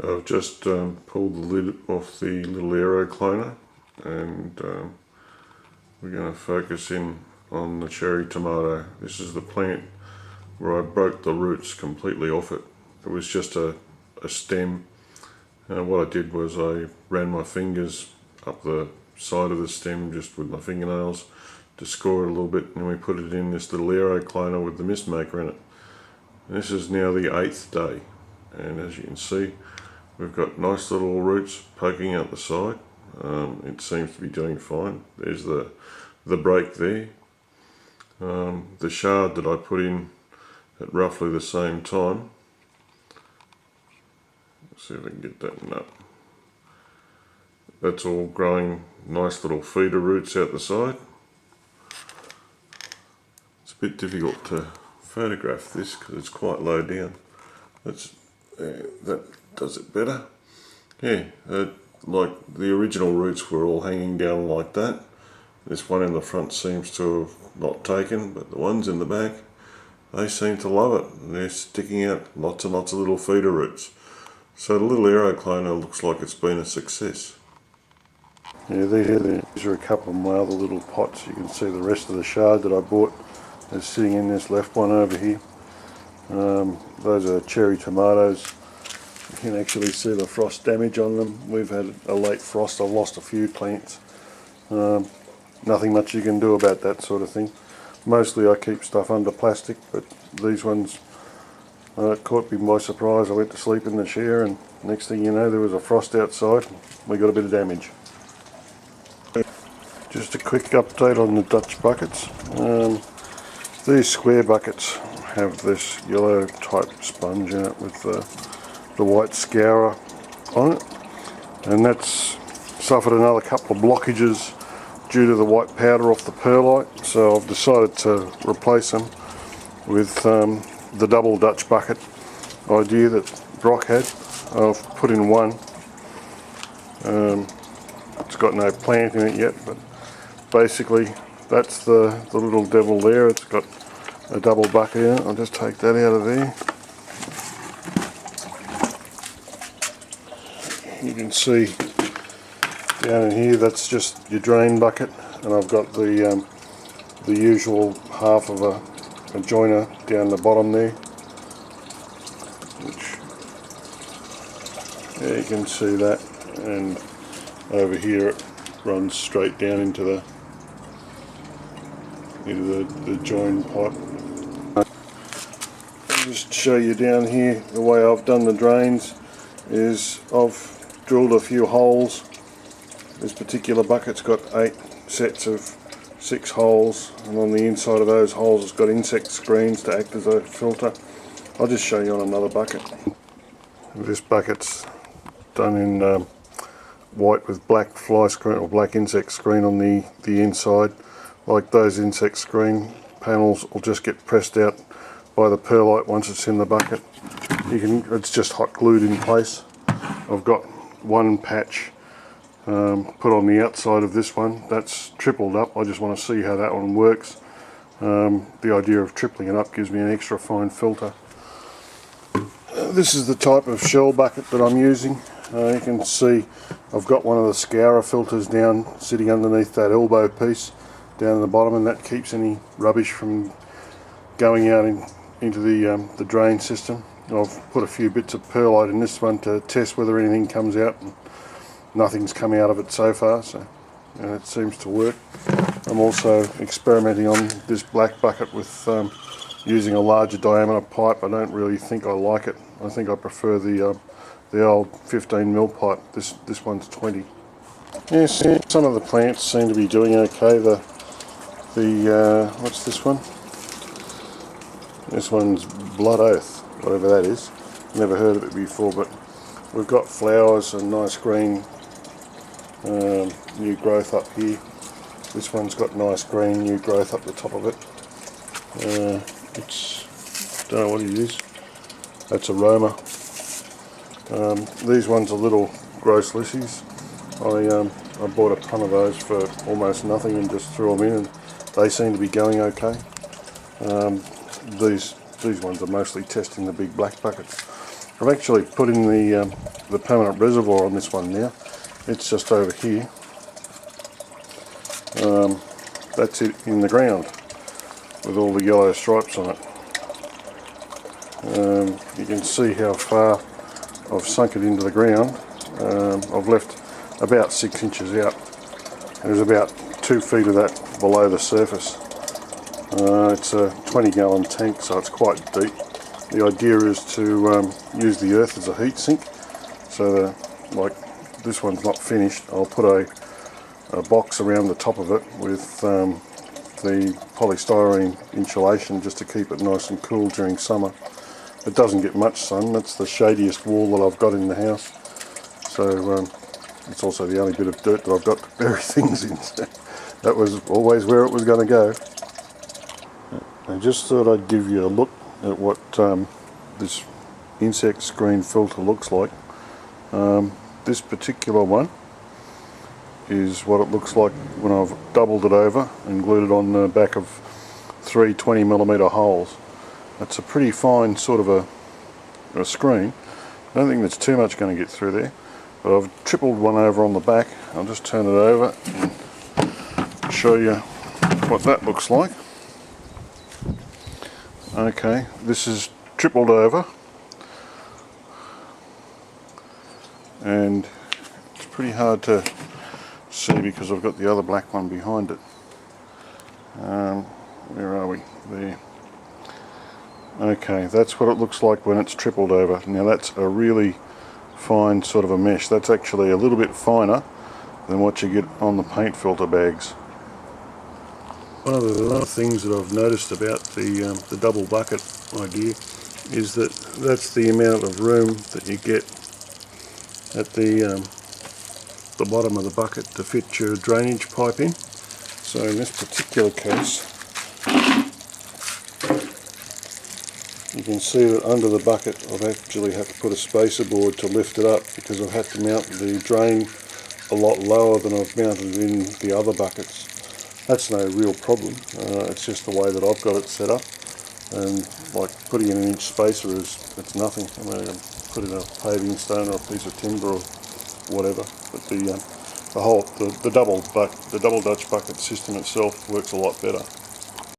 I've just pulled the lid off the little aero cloner, and we're going to focus in on the cherry tomato. This is the plant where I broke the roots completely off it. It was just a stem. What I did was I ran my fingers up the side of the stem just with my fingernails to score it a little bit, and we put it in this little aero cloner with the mist maker in it. And this is now the 8th day, and as you can see, we've got nice little roots poking out the side. It seems to be doing fine. There's the break there. The shard that I put in at roughly the same time. Let's see if I can get that one up. That's all growing nice little feeder roots out the side. It's a bit difficult to photograph this because it's quite low down. That does it better. Yeah, like the original roots were all hanging down like that. This one in the front seems to have not taken, but the ones in the back, they seem to love it. And they're sticking out lots and lots of little feeder roots. So the little aero cloner looks like it's been a success. Yeah, these are a couple of my other little pots. You can see the rest of the shard that I bought is sitting in this left one over here. Those are cherry tomatoes. You can actually see the frost damage on them. We've had a late frost. I've lost a few plants. Nothing much you can do about that sort of thing. Mostly I keep stuff under plastic, but these ones caught me by surprise. I went to sleep in the chair, and next thing you know there was a frost outside. We got a bit of damage. Just a quick update on the Dutch buckets. These square buckets have this yellow type sponge in it with the white scourer on it, and that's suffered another couple of blockages due to the white powder off the perlite, so I've decided to replace them with the double Dutch bucket idea that Brock had. I've put in one. It's got no plant in it yet, but basically that's the little devil there. It's got a double bucket in it. I'll just take that out of there. You can see down in here, that's just your drain bucket, and I've got the usual half of a joiner down the bottom there, which, yeah, you can see that, and over here it runs straight down into the join pipe. I'll just show you down here the way I've done the drains is I've drilled a few holes. This particular bucket's got 8 sets of 6 holes, and on the inside of those holes it's got insect screens to act as a filter. I'll just show you on another bucket. This bucket's done in white with black fly screen or black insect screen on the inside. Like those insect screen panels will just get pressed out by the perlite once it's in the bucket. It's just hot glued in place. I've got one patch put on the outside of this one. That's tripled up. I just want to see how that one works. The idea of tripling it up gives me an extra fine filter. This is the type of shell bucket that I'm using. You can see I've got one of the scourer filters down, sitting underneath that elbow piece down at the bottom, and that keeps any rubbish from going out into the drain system. I've put a few bits of perlite in this one to test whether anything comes out, and nothing's come out of it so far, so it seems to work. I'm also experimenting on this black bucket with using a larger diameter pipe. I don't really think I like it. I think I prefer the old 15mm pipe. This one's 20. Yes, some of the plants seem to be doing okay. What's this one? This one's Blood Oath, whatever that is. Never heard of it before, but we've got flowers and nice green new growth up here. This one's got nice green new growth up the top of it. Don't know what it is. That's aroma. These ones are little gross lissies. I bought a ton of those for almost nothing and just threw them in, and they seem to be going okay. These ones are mostly testing the big black buckets. I've actually put in the permanent reservoir on this one now. It's just over here. That's it in the ground with all the yellow stripes on it. You can see how far I've sunk it into the ground. I've left about 6 inches out. There's about 2 feet of that below the surface. It's a 20-gallon tank, so it's quite deep. The idea is to use the earth as a heat sink, so like this one's not finished, I'll put a box around the top of it with the polystyrene insulation just to keep it nice and cool during summer. It doesn't get much sun. That's the shadiest wall that I've got in the house, so it's also the only bit of dirt that I've got to bury things in. So that was always where it was going to go. I just thought I'd give you a look at what this insect screen filter looks like. This particular one is what it looks like when I've doubled it over and glued it on the back of 3 20mm holes. It's a pretty fine sort of a screen. I don't think there's too much going to get through there, but I've tripled one over on the back. I'll just turn it over and show you what that looks like. Okay, this is tripled over, and it's pretty hard to see because I've got the other black one behind it. Where are we? There. Okay, that's what it looks like when it's tripled over. Now that's a really fine sort of a mesh. That's actually a little bit finer than what you get on the paint filter bags. One of the other things that I've noticed about the double bucket idea is that that's the amount of room that you get at the bottom of the bucket to fit your drainage pipe in. So in this particular case, you can see that under the bucket I've actually had to put a spacer board to lift it up because I've had to mount the drain a lot lower than I've mounted in the other buckets. That's no real problem, it's just the way that I've got it set up, and like putting in an inch spacer it's nothing. I mean, I can put in a paving stone or a piece of timber or whatever, but the double Dutch bucket system itself works a lot better.